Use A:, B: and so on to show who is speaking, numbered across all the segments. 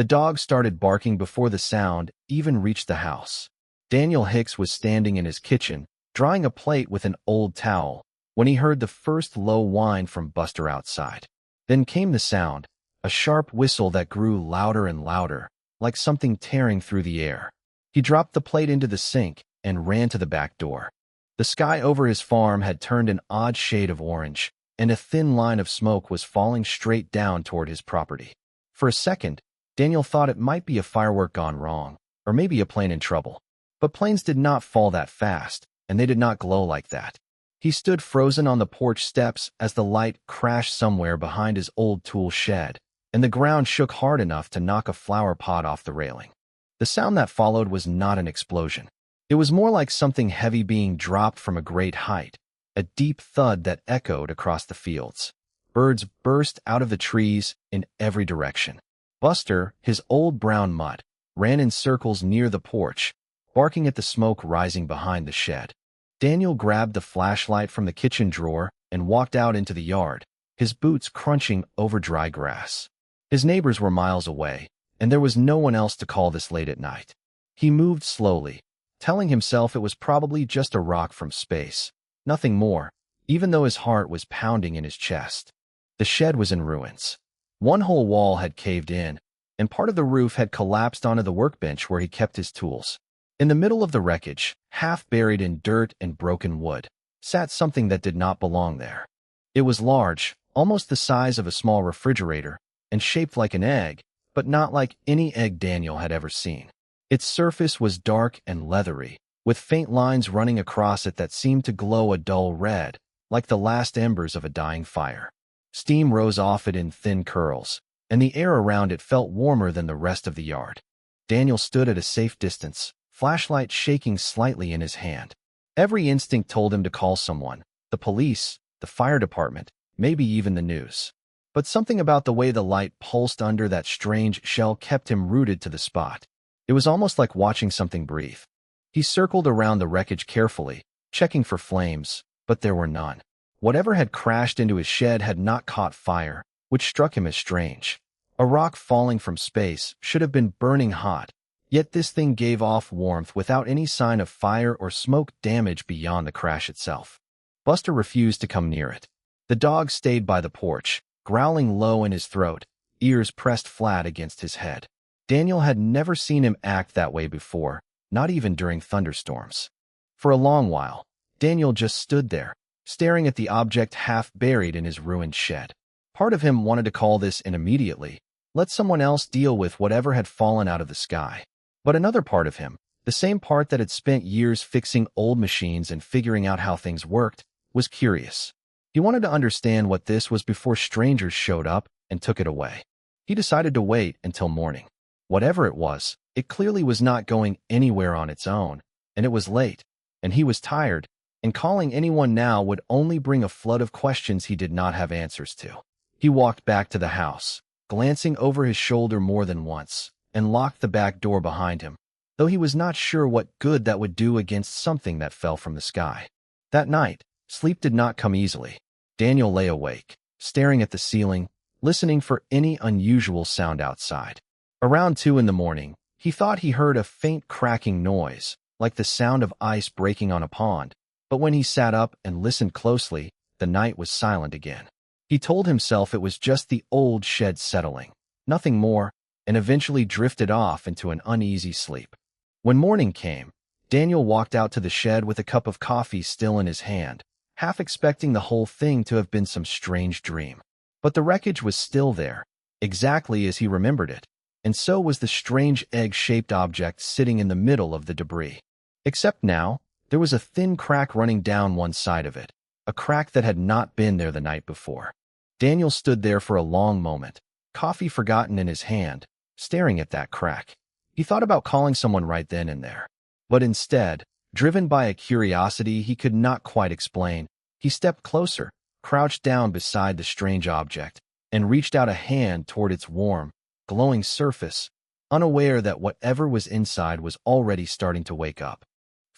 A: The dog started barking before the sound even reached the house. Daniel Hicks was standing in his kitchen, drying a plate with an old towel, when he heard the first low whine from Buster outside. Then came the sound, a sharp whistle that grew louder and louder, like something tearing through the air. He dropped the plate into the sink and ran to the back door. The sky over his farm had turned an odd shade of orange, and a thin line of smoke was falling straight down toward his property. For a second, Daniel thought it might be a firework gone wrong, or maybe a plane in trouble. But planes did not fall that fast, and they did not glow like that. He stood frozen on the porch steps as the light crashed somewhere behind his old tool shed, and the ground shook hard enough to knock a flower pot off the railing. The sound that followed was not an explosion. It was more like something heavy being dropped from a great height, a deep thud that echoed across the fields. Birds burst out of the trees in every direction. Buster, his old brown mutt, ran in circles near the porch, barking at the smoke rising behind the shed. Daniel grabbed the flashlight from the kitchen drawer and walked out into the yard, his boots crunching over dry grass. His neighbors were miles away, and there was no one else to call this late at night. He moved slowly, telling himself it was probably just a rock from space, nothing more, even though his heart was pounding in his chest. The shed was in ruins. One whole wall had caved in, and part of the roof had collapsed onto the workbench where he kept his tools. In the middle of the wreckage, half buried in dirt and broken wood, sat something that did not belong there. It was large, almost the size of a small refrigerator, and shaped like an egg, but not like any egg Daniel had ever seen. Its surface was dark and leathery, with faint lines running across it that seemed to glow a dull red, like the last embers of a dying fire. Steam rose off it in thin curls, and the air around it felt warmer than the rest of the yard. Daniel stood at a safe distance, flashlight shaking slightly in his hand. Every instinct told him to call someone, the police, the fire department, maybe even the news. But something about the way the light pulsed under that strange shell kept him rooted to the spot. It was almost like watching something breathe. He circled around the wreckage carefully, checking for flames, but there were none. Whatever had crashed into his shed had not caught fire, which struck him as strange. A rock falling from space should have been burning hot, yet this thing gave off warmth without any sign of fire or smoke damage beyond the crash itself. Buster refused to come near it. The dog stayed by the porch, growling low in his throat, ears pressed flat against his head. Daniel had never seen him act that way before, not even during thunderstorms. For a long while, Daniel just stood there, staring at the object half buried in his ruined shed. Part of him wanted to call this in immediately, let someone else deal with whatever had fallen out of the sky. But another part of him, the same part that had spent years fixing old machines and figuring out how things worked, was curious. He wanted to understand what this was before strangers showed up and took it away. He decided to wait until morning. Whatever it was, it clearly was not going anywhere on its own, and it was late, and he was tired, and calling anyone now would only bring a flood of questions he did not have answers to. He walked back to the house, glancing over his shoulder more than once, and locked the back door behind him, though he was not sure what good that would do against something that fell from the sky. That night, sleep did not come easily. Daniel lay awake, staring at the ceiling, listening for any unusual sound outside. Around 2 a.m, he thought he heard a faint cracking noise, like the sound of ice breaking on a pond, but when he sat up and listened closely, the night was silent again. He told himself it was just the old shed settling, nothing more, and eventually drifted off into an uneasy sleep. When morning came, Daniel walked out to the shed with a cup of coffee still in his hand, half expecting the whole thing to have been some strange dream. But the wreckage was still there, exactly as he remembered it, and so was the strange egg-shaped object sitting in the middle of the debris. Except now, there was a thin crack running down one side of it, a crack that had not been there the night before. Daniel stood there for a long moment, coffee forgotten in his hand, staring at that crack. He thought about calling someone right then and there. But instead, driven by a curiosity he could not quite explain, he stepped closer, crouched down beside the strange object, and reached out a hand toward its warm, glowing surface, unaware that whatever was inside was already starting to wake up.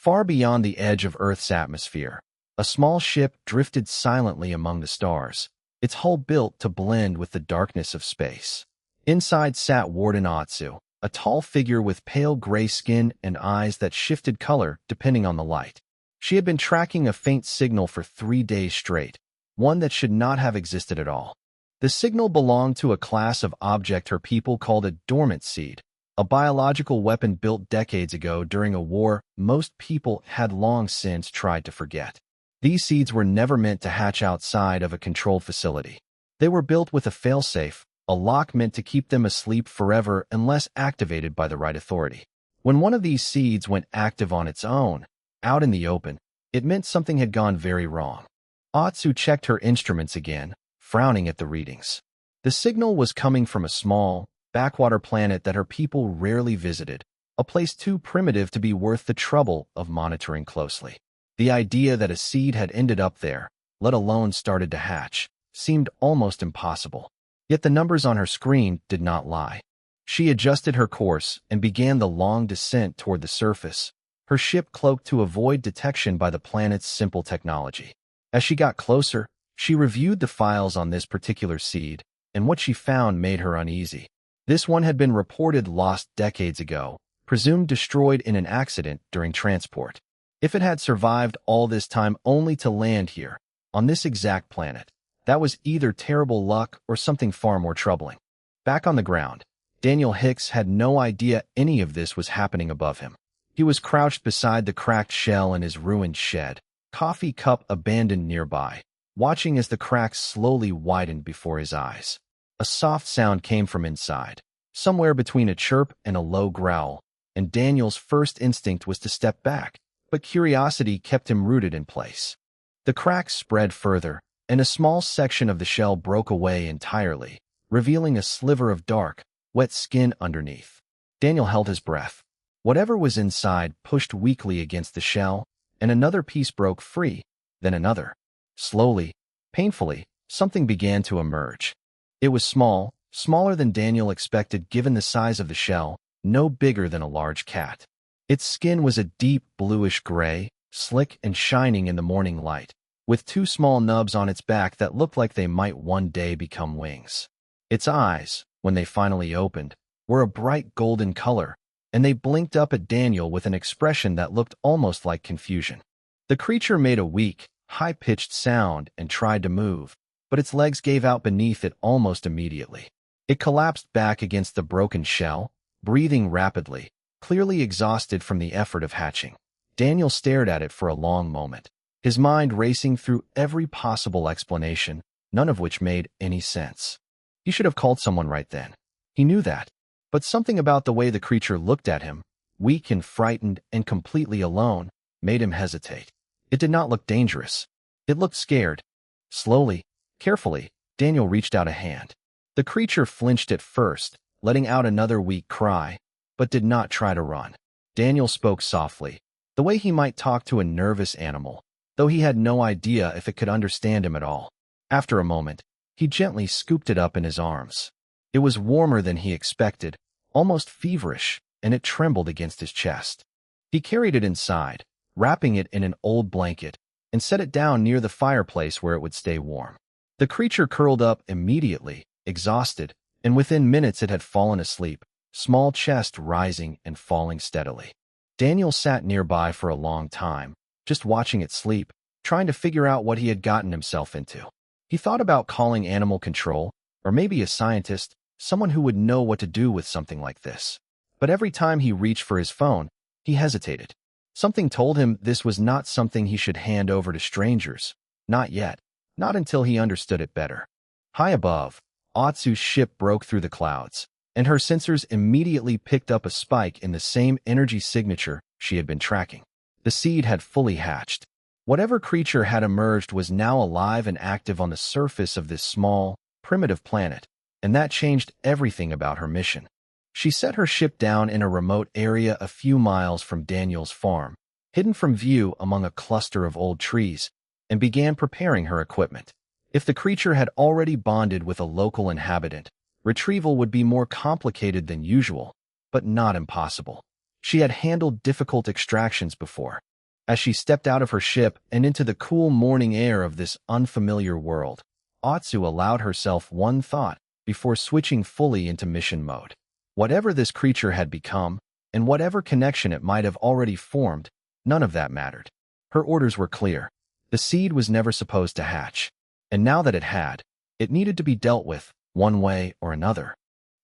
A: Far beyond the edge of Earth's atmosphere, a small ship drifted silently among the stars, its hull built to blend with the darkness of space. Inside sat Warden Otsu, a tall figure with pale gray skin and eyes that shifted color depending on the light. She had been tracking a faint signal for 3 days straight, one that should not have existed at all. The signal belonged to a class of object her people called a dormant seed, a biological weapon built decades ago during a war most people had long since tried to forget. These seeds were never meant to hatch outside of a controlled facility. They were built with a failsafe, a lock meant to keep them asleep forever unless activated by the right authority. When one of these seeds went active on its own, out in the open, it meant something had gone very wrong. Otsu checked her instruments again, frowning at the readings. The signal was coming from a small, backwater planet that her people rarely visited, a place too primitive to be worth the trouble of monitoring closely. The idea that a seed had ended up there, let alone started to hatch, seemed almost impossible. Yet the numbers on her screen did not lie. She adjusted her course and began the long descent toward the surface, her ship cloaked to avoid detection by the planet's simple technology. As she got closer, she reviewed the files on this particular seed, and what she found made her uneasy. This one had been reported lost decades ago, presumed destroyed in an accident during transport. If it had survived all this time only to land here, on this exact planet, that was either terrible luck or something far more troubling. Back on the ground, Daniel Hicks had no idea any of this was happening above him. He was crouched beside the cracked shell in his ruined shed, coffee cup abandoned nearby, watching as the cracks slowly widened before his eyes. A soft sound came from inside, somewhere between a chirp and a low growl, and Daniel's first instinct was to step back, but curiosity kept him rooted in place. The cracks spread further, and a small section of the shell broke away entirely, revealing a sliver of dark, wet skin underneath. Daniel held his breath. Whatever was inside pushed weakly against the shell, and another piece broke free, then another. Slowly, painfully, something began to emerge. It was small, smaller than Daniel expected given the size of the shell, no bigger than a large cat. Its skin was a deep bluish gray, slick and shining in the morning light, with 2 small nubs on its back that looked like they might one day become wings. Its eyes, when they finally opened, were a bright golden color, and they blinked up at Daniel with an expression that looked almost like confusion. The creature made a weak, high-pitched sound and tried to move, but its legs gave out beneath it almost immediately. It collapsed back against the broken shell, breathing rapidly, clearly exhausted from the effort of hatching. Daniel stared at it for a long moment, his mind racing through every possible explanation, none of which made any sense. He should have called someone right then. He knew that. But something about the way the creature looked at him, weak and frightened and completely alone, made him hesitate. It did not look dangerous. It looked scared. Slowly, carefully, Daniel reached out a hand. The creature flinched at first, letting out another weak cry, but did not try to run. Daniel spoke softly, the way he might talk to a nervous animal, though he had no idea if it could understand him at all. After a moment, he gently scooped it up in his arms. It was warmer than he expected, almost feverish, and it trembled against his chest. He carried it inside, wrapping it in an old blanket, and set it down near the fireplace where it would stay warm. The creature curled up immediately, exhausted, and within minutes it had fallen asleep, small chest rising and falling steadily. Daniel sat nearby for a long time, just watching it sleep, trying to figure out what he had gotten himself into. He thought about calling animal control, or maybe a scientist, someone who would know what to do with something like this. But every time he reached for his phone, he hesitated. Something told him this was not something he should hand over to strangers. Not yet. Not until he understood it better. High above, Otsu's ship broke through the clouds, and her sensors immediately picked up a spike in the same energy signature she had been tracking. The seed had fully hatched. Whatever creature had emerged was now alive and active on the surface of this small, primitive planet, and that changed everything about her mission. She set her ship down in a remote area a few miles from Daniel's farm, hidden from view among a cluster of old trees, and began preparing her equipment. If the creature had already bonded with a local inhabitant, retrieval would be more complicated than usual, but not impossible. She had handled difficult extractions before. As she stepped out of her ship and into the cool morning air of this unfamiliar world, Otsu allowed herself one thought, before switching fully into mission mode. Whatever this creature had become, and whatever connection it might have already formed, none of that mattered. Her orders were clear. The seed was never supposed to hatch, and now that it had, it needed to be dealt with, one way or another.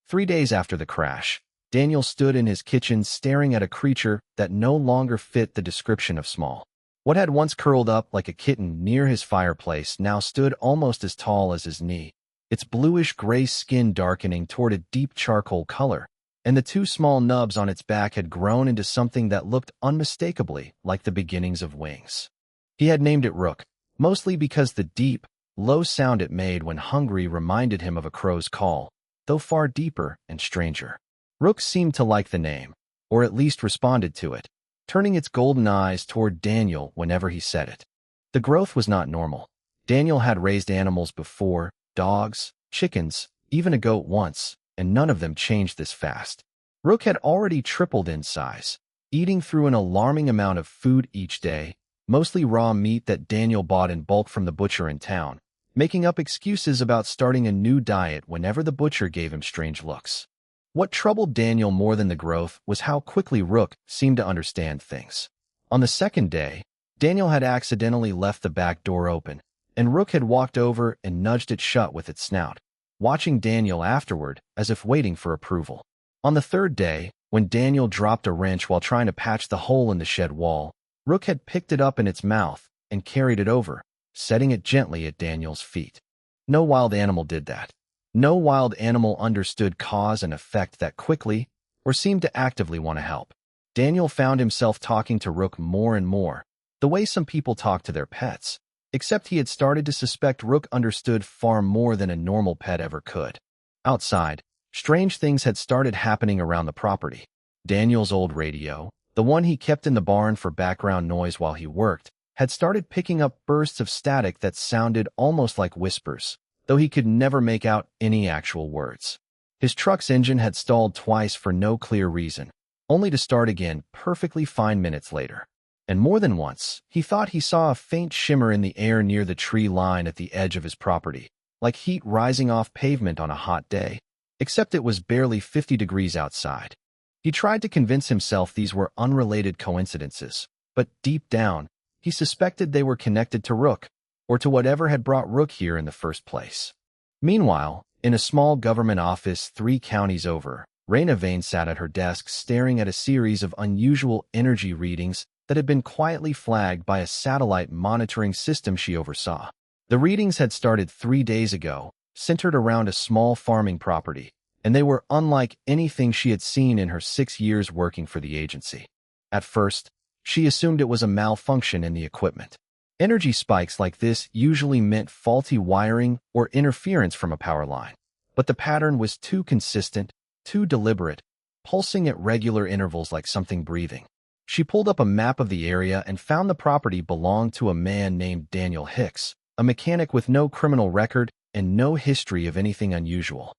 A: 3 days after the crash, Daniel stood in his kitchen staring at a creature that no longer fit the description of small. What had once curled up like a kitten near his fireplace now stood almost as tall as his knee, its bluish-gray skin darkening toward a deep charcoal color, and the 2 small nubs on its back had grown into something that looked unmistakably like the beginnings of wings. He had named it Rook, mostly because the deep, low sound it made when hungry reminded him of a crow's call, though far deeper and stranger. Rook seemed to like the name, or at least responded to it, turning its golden eyes toward Daniel whenever he said it. The growth was not normal. Daniel had raised animals before, dogs, chickens, even a goat once, and none of them changed this fast. Rook had already tripled in size, eating through an alarming amount of food each day, mostly raw meat that Daniel bought in bulk from the butcher in town, making up excuses about starting a new diet whenever the butcher gave him strange looks. What troubled Daniel more than the growth was how quickly Rook seemed to understand things. On the second day, Daniel had accidentally left the back door open, and Rook had walked over and nudged it shut with its snout, watching Daniel afterward as if waiting for approval. On the third day, when Daniel dropped a wrench while trying to patch the hole in the shed wall, Rook had picked it up in its mouth and carried it over, setting it gently at Daniel's feet. No wild animal did that. No wild animal understood cause and effect that quickly, or seemed to actively want to help. Daniel found himself talking to Rook more and more, the way some people talk to their pets, except he had started to suspect Rook understood far more than a normal pet ever could. Outside, strange things had started happening around the property. Daniel's old radio, the one he kept in the barn for background noise while he worked, had started picking up bursts of static that sounded almost like whispers, though he could never make out any actual words. His truck's engine had stalled twice for no clear reason, only to start again perfectly fine minutes later. And more than once, he thought he saw a faint shimmer in the air near the tree line at the edge of his property, like heat rising off pavement on a hot day, except it was barely 50 degrees outside. He tried to convince himself these were unrelated coincidences, but deep down, he suspected they were connected to Rook, or to whatever had brought Rook here in the first place. Meanwhile, in a small government office 3 counties over, Raina Vane sat at her desk staring at a series of unusual energy readings that had been quietly flagged by a satellite monitoring system she oversaw. The readings had started 3 days ago, centered around a small farming property, and they were unlike anything she had seen in her 6 years working for the agency. At first, she assumed it was a malfunction in the equipment. Energy spikes like this usually meant faulty wiring or interference from a power line, but the pattern was too consistent, too deliberate, pulsing at regular intervals like something breathing. She pulled up a map of the area and found the property belonged to a man named Daniel Hicks, a mechanic with no criminal record and no history of anything unusual.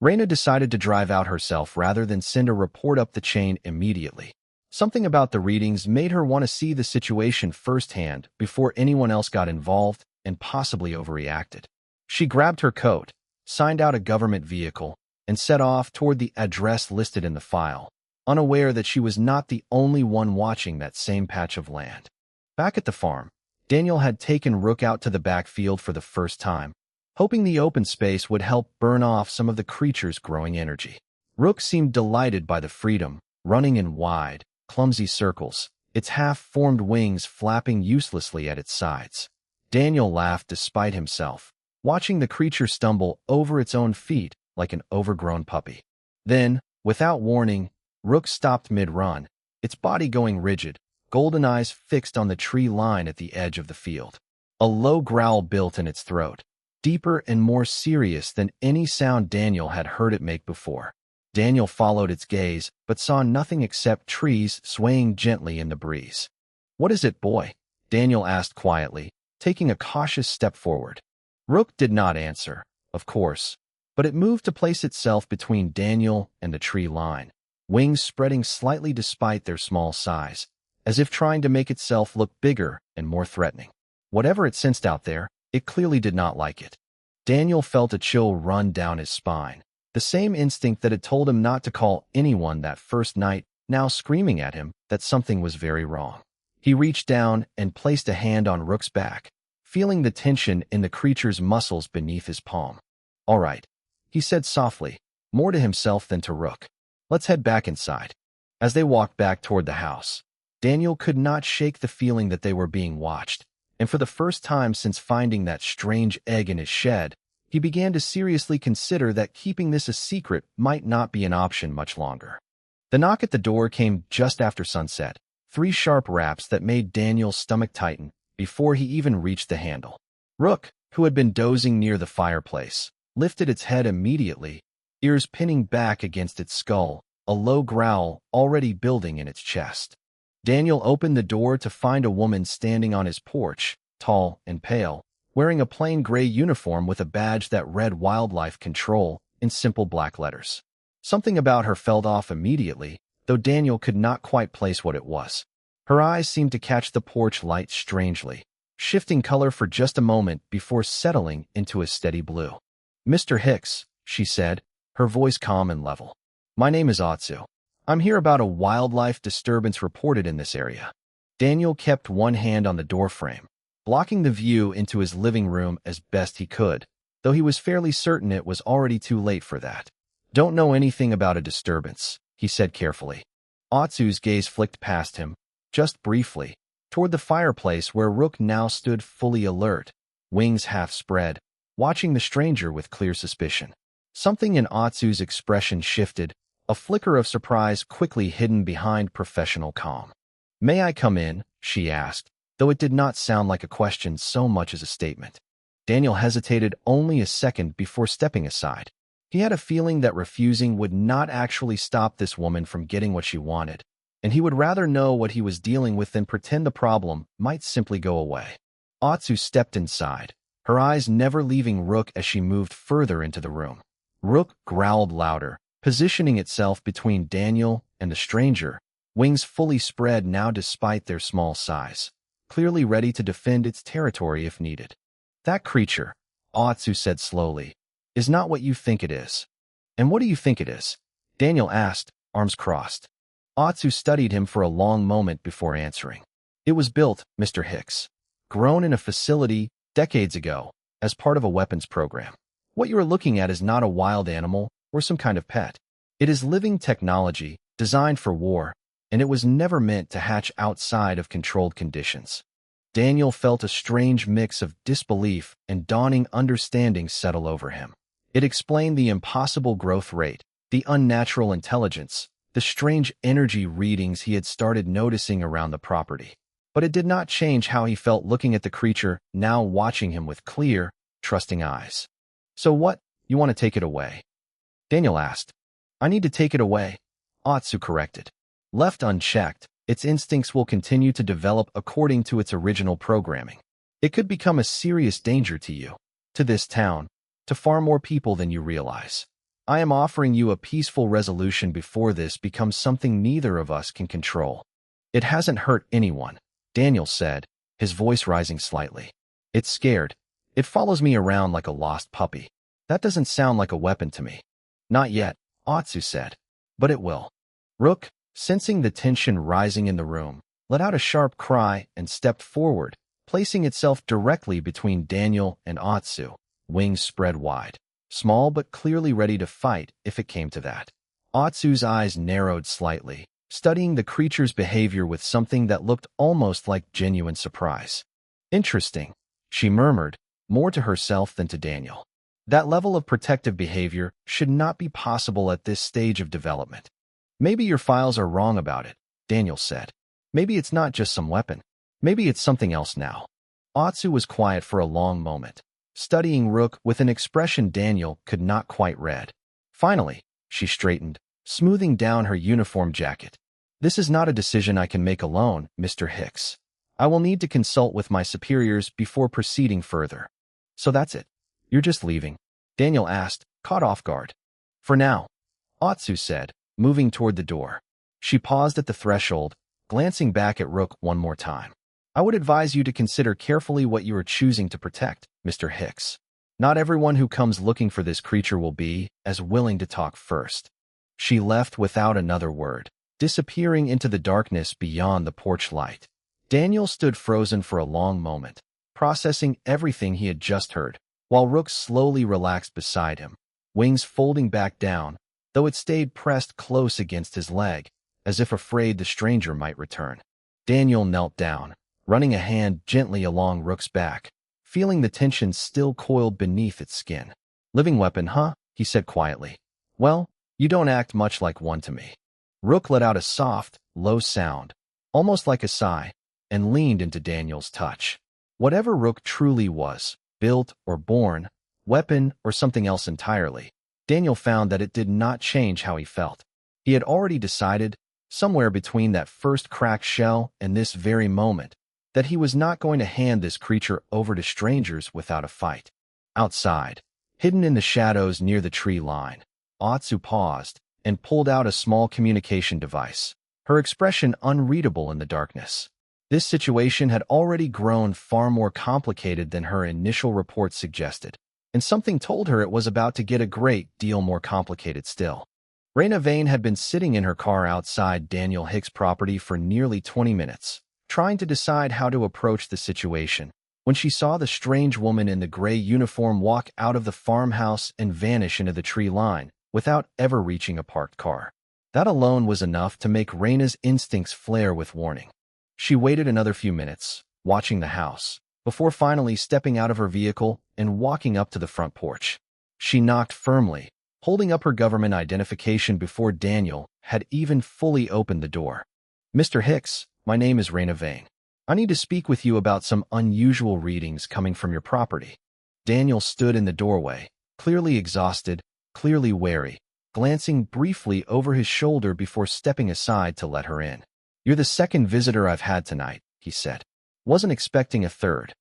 A: Raina decided to drive out herself rather than send a report up the chain immediately. Something about the readings made her want to see the situation firsthand before anyone else got involved and possibly overreacted. She grabbed her coat, signed out a government vehicle, and set off toward the address listed in the file, unaware that she was not the only one watching that same patch of land. Back at the farm, Daniel had taken Rook out to the backfield for the first time, hoping the open space would help burn off some of the creature's growing energy. Rook seemed delighted by the freedom, running in wide, clumsy circles, its half-formed wings flapping uselessly at its sides. Daniel laughed despite himself, watching the creature stumble over its own feet like an overgrown puppy. Then, without warning, Rook stopped mid-run, its body going rigid, golden eyes fixed on the tree line at the edge of the field. A low growl built in its throat, deeper and more serious than any sound Daniel had heard it make before. Daniel followed its gaze, but saw nothing except trees swaying gently in the breeze. "What is it, boy?" Daniel asked quietly, taking a cautious step forward. Rook did not answer, of course, but it moved to place itself between Daniel and the tree line, wings spreading slightly despite their small size, as if trying to make itself look bigger and more threatening. Whatever it sensed out there, it clearly did not like it. Daniel felt a chill run down his spine. The same instinct that had told him not to call anyone that first night, now screaming at him that something was very wrong. He reached down and placed a hand on Rook's back, feeling the tension in the creature's muscles beneath his palm. "All right," he said softly, more to himself than to Rook. "Let's head back inside." As they walked back toward the house, Daniel could not shake the feeling that they were being watched, and for the first time since finding that strange egg in his shed, he began to seriously consider that keeping this a secret might not be an option much longer. The knock at the door came just after sunset, 3 sharp raps that made Daniel's stomach tighten before he even reached the handle. Rook, who had been dozing near the fireplace, lifted its head immediately, ears pinning back against its skull, a low growl already building in its chest. Daniel opened the door to find a woman standing on his porch, tall and pale, wearing a plain gray uniform with a badge that read Wildlife Control in simple black letters. Something about her felt off immediately, though Daniel could not quite place what it was. Her eyes seemed to catch the porch light strangely, shifting color for just a moment before settling into a steady blue. "Mr. Hicks," she said, her voice calm and level. "My name is Otsu. I'm here about a wildlife disturbance reported in this area." Daniel kept one hand on the doorframe, blocking the view into his living room as best he could, though he was fairly certain it was already too late for that. "Don't know anything about a disturbance," he said carefully. Otsu's gaze flicked past him, just briefly, toward the fireplace where Rook now stood fully alert, wings half spread, watching the stranger with clear suspicion. Something in Otsu's expression shifted, a flicker of surprise quickly hidden behind professional calm. "May I come in?" she asked, though it did not sound like a question so much as a statement. Daniel hesitated only a second before stepping aside. He had a feeling that refusing would not actually stop this woman from getting what she wanted, and he would rather know what he was dealing with than pretend the problem might simply go away. Otsu stepped inside, her eyes never leaving Rook as she moved further into the room. Rook growled louder, positioning itself between Daniel and the stranger, wings fully spread now despite their small size, clearly ready to defend its territory if needed. "That creature," Otsu said slowly, "is not what you think it is." "And what do you think it is?" Daniel asked, arms crossed. Otsu studied him for a long moment before answering. "It was built, Mr. Hicks, grown in a facility decades ago as part of a weapons program. What you are looking at is not a wild animal or some kind of pet. It is living technology designed for war, and it was never meant to hatch outside of controlled conditions." Daniel felt a strange mix of disbelief and dawning understanding settle over him. It explained the impossible growth rate, the unnatural intelligence, the strange energy readings he had started noticing around the property. But it did not change how he felt looking at the creature now watching him with clear, trusting eyes. "So what, you want to take it away?" Daniel asked. "I need to take it away," Otsu corrected. "Left unchecked, its instincts will continue to develop according to its original programming. It could become a serious danger to you, to this town, to far more people than you realize. I am offering you a peaceful resolution before this becomes something neither of us can control." "It hasn't hurt anyone," Daniel said, his voice rising slightly. "It's scared. It follows me around like a lost puppy. That doesn't sound like a weapon to me." "Not yet," Otsu said. "But it will." Rook, sensing the tension rising in the room, let out a sharp cry and stepped forward, placing itself directly between Daniel and Otsu, wings spread wide, small but clearly ready to fight if it came to that. Otsu's eyes narrowed slightly, studying the creature's behavior with something that looked almost like genuine surprise. "Interesting," she murmured, more to herself than to Daniel. "That level of protective behavior should not be possible at this stage of development." "Maybe your files are wrong about it," Daniel said. "Maybe it's not just some weapon. Maybe it's something else now." Otsu was quiet for a long moment, studying Rook with an expression Daniel could not quite read. Finally, she straightened, smoothing down her uniform jacket. "This is not a decision I can make alone, Mr. Hicks. I will need to consult with my superiors before proceeding further." "So that's it. You're just leaving?" Daniel asked, caught off guard. "For now," Otsu said, moving toward the door. She paused at the threshold, glancing back at Rook one more time. "I would advise you to consider carefully what you are choosing to protect, Mr. Hicks. Not everyone who comes looking for this creature will be as willing to talk first. She left without another word, disappearing into the darkness beyond the porch light. Daniel stood frozen for a long moment, processing everything he had just heard, while Rook slowly relaxed beside him, wings folding back down, though it stayed pressed close against his leg, as if afraid the stranger might return. Daniel knelt down, running a hand gently along Rook's back, feeling the tension still coiled beneath its skin. "Living weapon, huh?" he said quietly. "Well, you don't act much like one to me." Rook let out a soft, low sound, almost like a sigh, and leaned into Daniel's touch. Whatever Rook truly was, built or born, weapon or something else entirely, Daniel found that it did not change how he felt. He had already decided, somewhere between that first cracked shell and this very moment, that he was not going to hand this creature over to strangers without a fight. Outside, hidden in the shadows near the tree line, Otsu paused and pulled out a small communication device, her expression unreadable in the darkness. This situation had already grown far more complicated than her initial report suggested, and something told her it was about to get a great deal more complicated still. Raina Vane had been sitting in her car outside Daniel Hicks' property for nearly 20 minutes, trying to decide how to approach the situation, when she saw the strange woman in the gray uniform walk out of the farmhouse and vanish into the tree line, without ever reaching a parked car. That alone was enough to make Raina's instincts flare with warning. She waited another few minutes, watching the house, before finally stepping out of her vehicle and walking up to the front porch. She knocked firmly, holding up her government identification before Daniel had even fully opened the door. "Mr. Hicks, my name is Raina Vane. I need to speak with you about some unusual readings coming from your property." Daniel stood in the doorway, clearly exhausted, clearly wary, glancing briefly over his shoulder before stepping aside to let her in. "You're the second visitor I've had tonight," he said. "Wasn't expecting a third."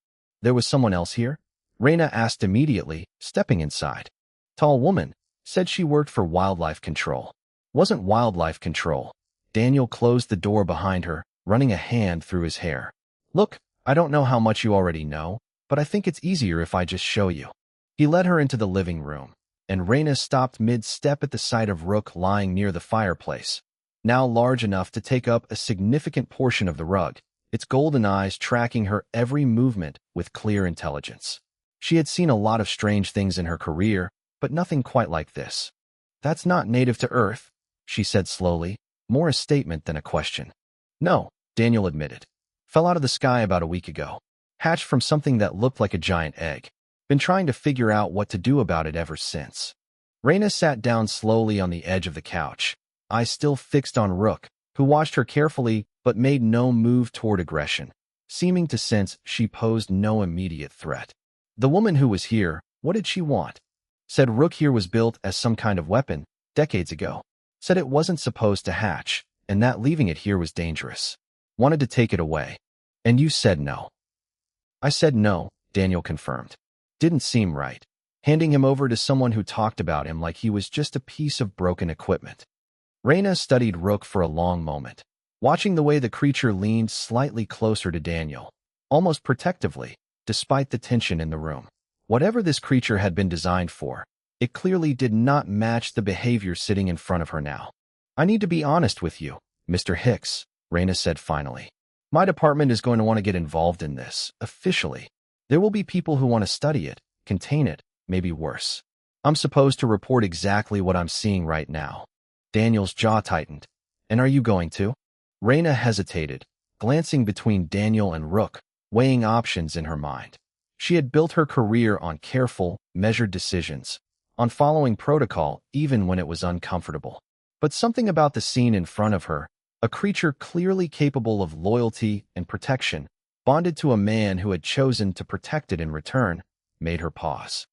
A: "There was someone else here?" Raina asked immediately, stepping inside. Tall woman, said she worked for wildlife control. "Wasn't wildlife control." Daniel closed the door behind her, running a hand through his hair. "Look, I don't know how much you already know, but I think it's easier if I just show you." He led her into the living room, and Raina stopped mid-step at the sight of Rook lying near the fireplace, now large enough to take up a significant portion of the rug, its golden eyes tracking her every movement with clear intelligence. She had seen a lot of strange things in her career, but nothing quite like this. "That's not native to Earth," she said slowly, more a statement than a question. "No," Daniel admitted. "Fell out of the sky about a week ago. Hatched from something that looked like a giant egg. Been trying to figure out what to do about it ever since." Raina sat down slowly on the edge of the couch, eyes still fixed on Rook, who watched her carefully but made no move toward aggression, seeming to sense she posed no immediate threat. "The woman who was here, what did she want?" "Said Rook here was built as some kind of weapon, decades ago. Said it wasn't supposed to hatch, and that leaving it here was dangerous. Wanted to take it away. And you said no." "I said no," Daniel confirmed. "Didn't seem right. Handing him over to someone who talked about him like he was just a piece of broken equipment." Raina studied Rook for a long moment, watching the way the creature leaned slightly closer to Daniel, almost protectively, despite the tension in the room. Whatever this creature had been designed for, it clearly did not match the behavior sitting in front of her now. "I need to be honest with you, Mr. Hicks," Raina said finally. "My department is going to want to get involved in this, officially. There will be people who want to study it, contain it, maybe worse. I'm supposed to report exactly what I'm seeing right now." Daniel's jaw tightened. "And are you going to?" Raina hesitated, glancing between Daniel and Rook, weighing options in her mind. She had built her career on careful, measured decisions, on following protocol even when it was uncomfortable. But something about the scene in front of her, a creature clearly capable of loyalty and protection, bonded to a man who had chosen to protect it in return, made her pause.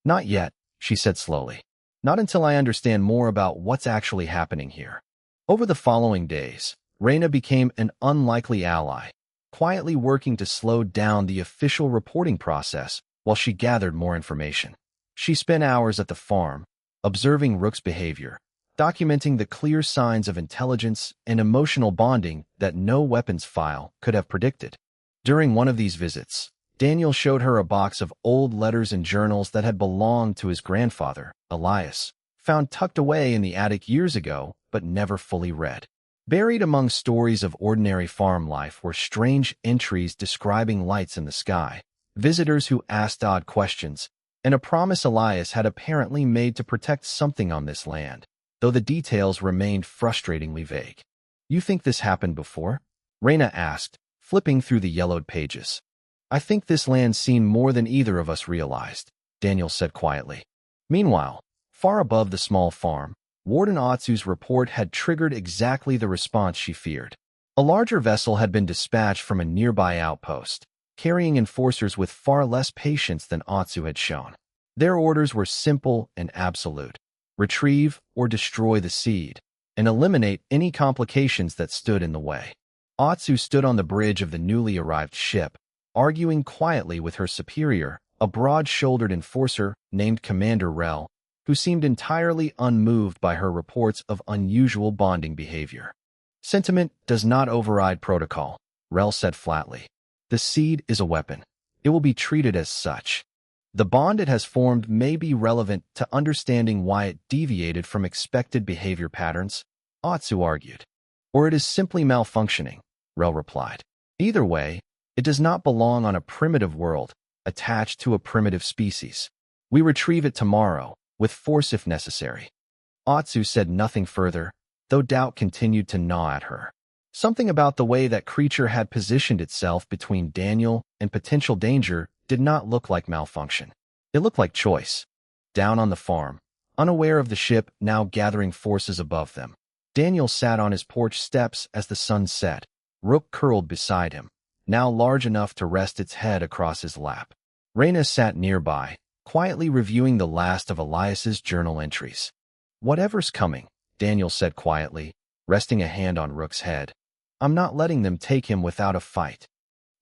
A: "Not yet," she said slowly. "Not until I understand more about what's actually happening here." Over the following days, Raina became an unlikely ally, quietly working to slow down the official reporting process while she gathered more information. She spent hours at the farm, observing Rook's behavior, documenting the clear signs of intelligence and emotional bonding that no weapons file could have predicted. During one of these visits, Daniel showed her a box of old letters and journals that had belonged to his grandfather, Elias, found tucked away in the attic years ago, but never fully read. Buried among stories of ordinary farm life were strange entries describing lights in the sky, visitors who asked odd questions, and a promise Elias had apparently made to protect something on this land, though the details remained frustratingly vague. "You think this happened before?" Reyna asked, flipping through the yellowed pages. "I think this land's seen more than either of us realized," Daniel said quietly. Meanwhile, far above the small farm, Warden Otsu's report had triggered exactly the response she feared. A larger vessel had been dispatched from a nearby outpost, carrying enforcers with far less patience than Otsu had shown. Their orders were simple and absolute: retrieve or destroy the seed, and eliminate any complications that stood in the way. Otsu stood on the bridge of the newly arrived ship, arguing quietly with her superior, a broad-shouldered enforcer named Commander Rel, who seemed entirely unmoved by her reports of unusual bonding behavior. "Sentiment does not override protocol," Rel said flatly. "The seed is a weapon. It will be treated as such. The bond it has formed may be relevant to understanding why it deviated from expected behavior patterns," Otsu argued. "Or it is simply malfunctioning," Rel replied. "Either way, it does not belong on a primitive world, attached to a primitive species. We retrieve it tomorrow, with force if necessary." Otsu said nothing further, though doubt continued to gnaw at her. Something about the way that creature had positioned itself between Daniel and potential danger did not look like malfunction. It looked like choice. Down on the farm, unaware of the ship now gathering forces above them, Daniel sat on his porch steps as the sun set, Rook curled beside him, now large enough to rest its head across his lap. Reyna sat nearby, quietly reviewing the last of Elias's journal entries. "Whatever's coming," Daniel said quietly, resting a hand on Rook's head. "I'm not letting them take him without a fight."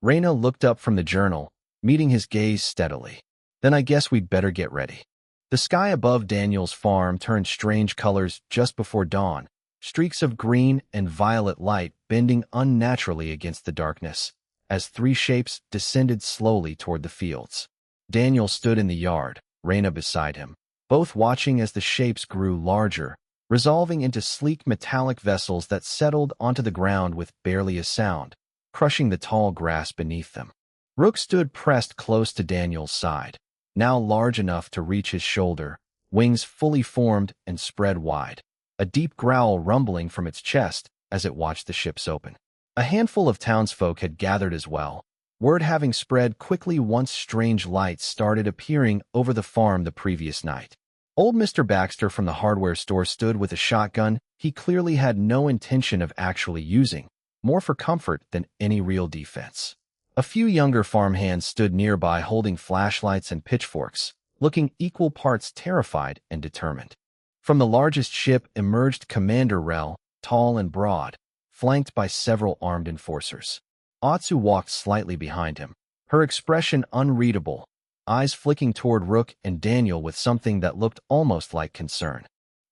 A: Reyna looked up from the journal, meeting his gaze steadily. "Then I guess we'd better get ready." The sky above Daniel's farm turned strange colors just before dawn, streaks of green and violet light bending unnaturally against the darkness, as three shapes descended slowly toward the fields. Daniel stood in the yard, Reyna beside him, both watching as the shapes grew larger, resolving into sleek metallic vessels that settled onto the ground with barely a sound, crushing the tall grass beneath them. Rook stood pressed close to Daniel's side, now large enough to reach his shoulder, wings fully formed and spread wide, a deep growl rumbling from its chest as it watched the ships open. A handful of townsfolk had gathered as well, word having spread quickly once strange lights started appearing over the farm the previous night. Old Mr. Baxter from the hardware store stood with a shotgun he clearly had no intention of actually using, more for comfort than any real defense. A few younger farmhands stood nearby holding flashlights and pitchforks, looking equal parts terrified and determined. From the largest ship emerged Commander Rel, tall and broad, flanked by several armed enforcers. Otsu walked slightly behind him, her expression unreadable, eyes flicking toward Rook and Daniel with something that looked almost like concern.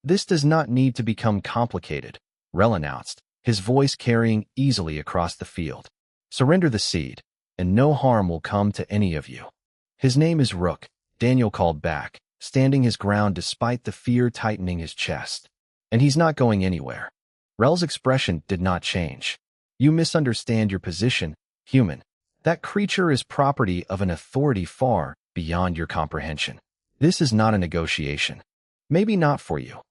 A: "This does not need to become complicated," Rel announced, his voice carrying easily across the field. "Surrender the seed, and no harm will come to any of you." "His name is Rook," Daniel called back, standing his ground despite the fear tightening his chest. "And he's not going anywhere." Rel's expression did not change. "You misunderstand your position, human. That creature is property of an authority far beyond your comprehension. This is not a negotiation." "Maybe not for you,"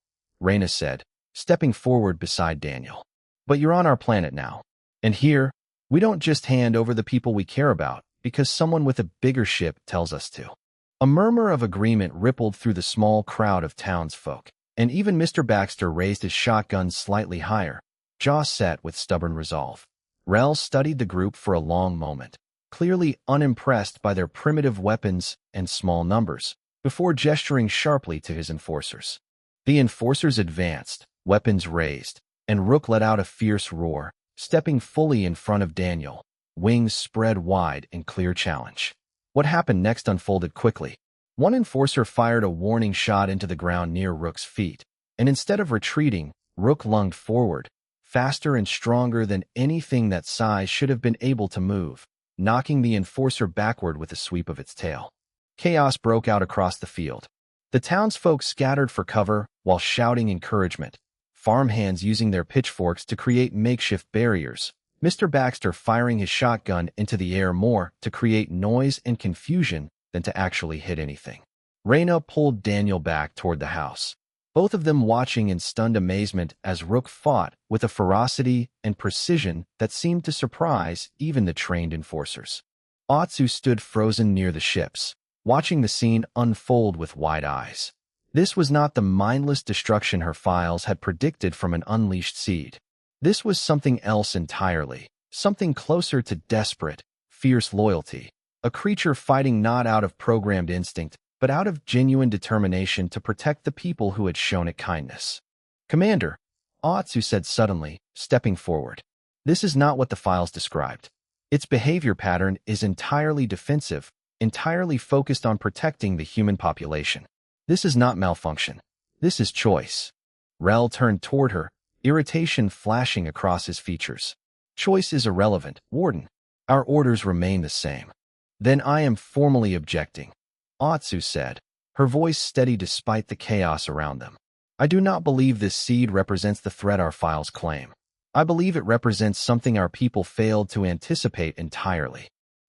A: Reyna said, stepping forward beside Daniel. "But you're on our planet now. And here, we don't just hand over the people we care about because someone with a bigger ship tells us to." A murmur of agreement rippled through the small crowd of townsfolk, and even Mr. Baxter raised his shotgun slightly higher, jaw set with stubborn resolve. Rel studied the group for a long moment, clearly unimpressed by their primitive weapons and small numbers, before gesturing sharply to his enforcers. The enforcers advanced, weapons raised, and Rook let out a fierce roar, stepping fully in front of Daniel, wings spread wide in clear challenge. What happened next unfolded quickly. One enforcer fired a warning shot into the ground near Rook's feet, and instead of retreating, Rook lunged forward, faster and stronger than anything that size should have been able to move, knocking the enforcer backward with a sweep of its tail. Chaos broke out across the field. The townsfolk scattered for cover while shouting encouragement, farmhands using their pitchforks to create makeshift barriers, Mr. Baxter firing his shotgun into the air more to create noise and confusion than to actually hit anything. Raina pulled Daniel back toward the house, both of them watching in stunned amazement as Rook fought with a ferocity and precision that seemed to surprise even the trained enforcers. Otsu stood frozen near the ships, watching the scene unfold with wide eyes. This was not the mindless destruction her files had predicted from an unleashed seed. This was something else entirely, something closer to desperate, fierce loyalty, a creature fighting not out of programmed instinct, but out of genuine determination to protect the people who had shown it kindness. "Commander," Otsu said suddenly, stepping forward. "This is not what the files described. Its behavior pattern is entirely defensive, entirely focused on protecting the human population. This is not malfunction. This is choice." Rel turned toward her, irritation flashing across his features. "Choice is irrelevant, Warden. Our orders remain the same." "Then I am formally objecting," Otsu said, her voice steady despite the chaos around them. "I do not believe this seed represents the threat our files claim. I believe it represents something our people failed to anticipate entirely."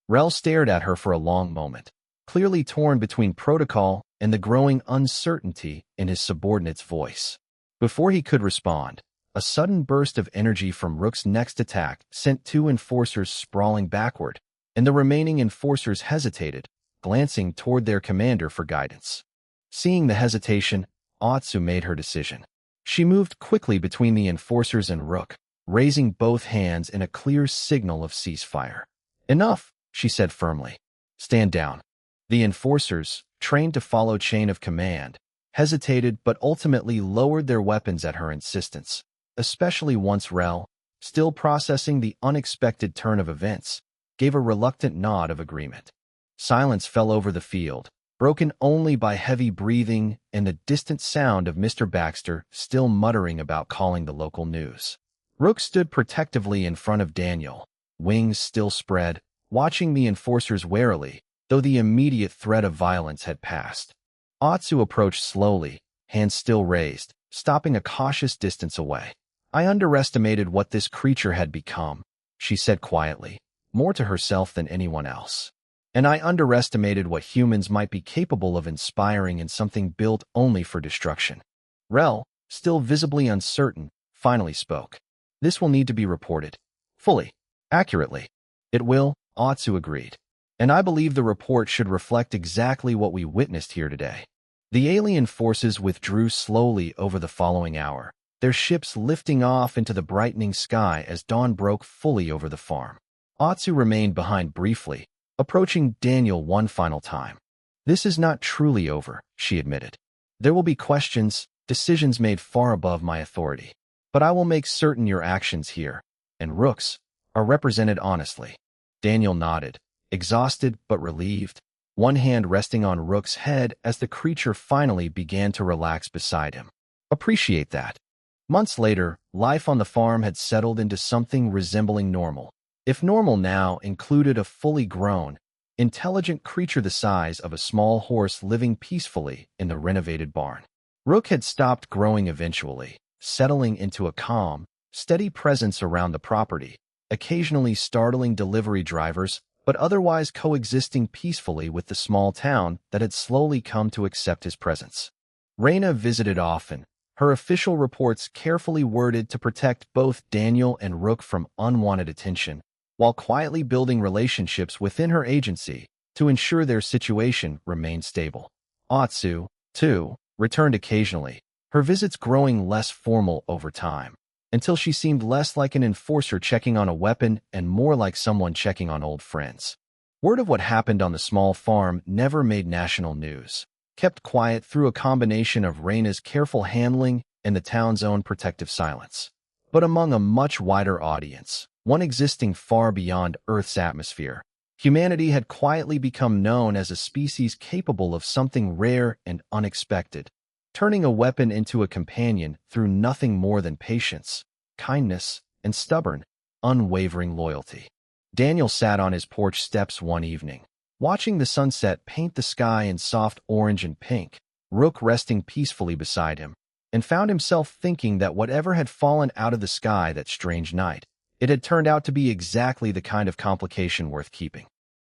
A: Rel stared at her for a long moment, clearly torn between protocol and the growing uncertainty in his subordinate's voice. Before he could respond, a sudden burst of energy from Rook's next attack sent two enforcers sprawling backward, and the remaining enforcers hesitated, glancing toward their commander for guidance. Seeing the hesitation, Otsu made her decision. She moved quickly between the enforcers and Rook, raising both hands in a clear signal of ceasefire. "Enough," she said firmly. "Stand down." The enforcers, trained to follow chain of command, hesitated but ultimately lowered their weapons at her insistence, especially once Rel, still processing the unexpected turn of events, gave a reluctant nod of agreement. Silence fell over the field, broken only by heavy breathing and the distant sound of Mr. Baxter still muttering about calling the local news. Rook stood protectively in front of Daniel, wings still spread, watching the enforcers warily, though the immediate threat of violence had passed. Otsu approached slowly, hands still raised, stopping a cautious distance away. "I underestimated what this creature had become," she said quietly, more to herself than anyone else. "And I underestimated what humans might be capable of inspiring in something built only for destruction." Rel, still visibly uncertain, finally spoke. "This will need to be reported. Fully. Accurately." "It will," Otsu agreed. "And I believe the report should reflect exactly what we witnessed here today." The alien forces withdrew slowly over the following hour, their ships lifting off into the brightening sky as dawn broke fully over the farm. Otsu remained behind briefly, approaching Daniel one final time. "This is not truly over," she admitted. "There will be questions, decisions made far above my authority. But I will make certain your actions here, and Rook's, are represented honestly." Daniel nodded, exhausted but relieved, one hand resting on Rook's head as the creature finally began to relax beside him. "Appreciate that." Months later, life on the farm had settled into something resembling normal. If normal now included a fully grown, intelligent creature the size of a small horse living peacefully in the renovated barn. Rook had stopped growing eventually, settling into a calm, steady presence around the property, occasionally startling delivery drivers, but otherwise coexisting peacefully with the small town that had slowly come to accept his presence. Raina visited often, her official reports carefully worded to protect both Daniel and Rook from unwanted attention, while quietly building relationships within her agency to ensure their situation remained stable. Otsu, too, returned occasionally, her visits growing less formal over time, until she seemed less like an enforcer checking on a weapon and more like someone checking on old friends. Word of what happened on the small farm never made national news, kept quiet through a combination of Raina's careful handling and the town's own protective silence. But among a much wider audience, one existing far beyond Earth's atmosphere, humanity had quietly become known as a species capable of something rare and unexpected, turning a weapon into a companion through nothing more than patience, kindness, and stubborn, unwavering loyalty. Daniel sat on his porch steps one evening, watching the sunset paint the sky in soft orange and pink, Rook resting peacefully beside him, and found himself thinking that whatever had fallen out of the sky that strange night, it had turned out to be exactly the kind of complication worth keeping.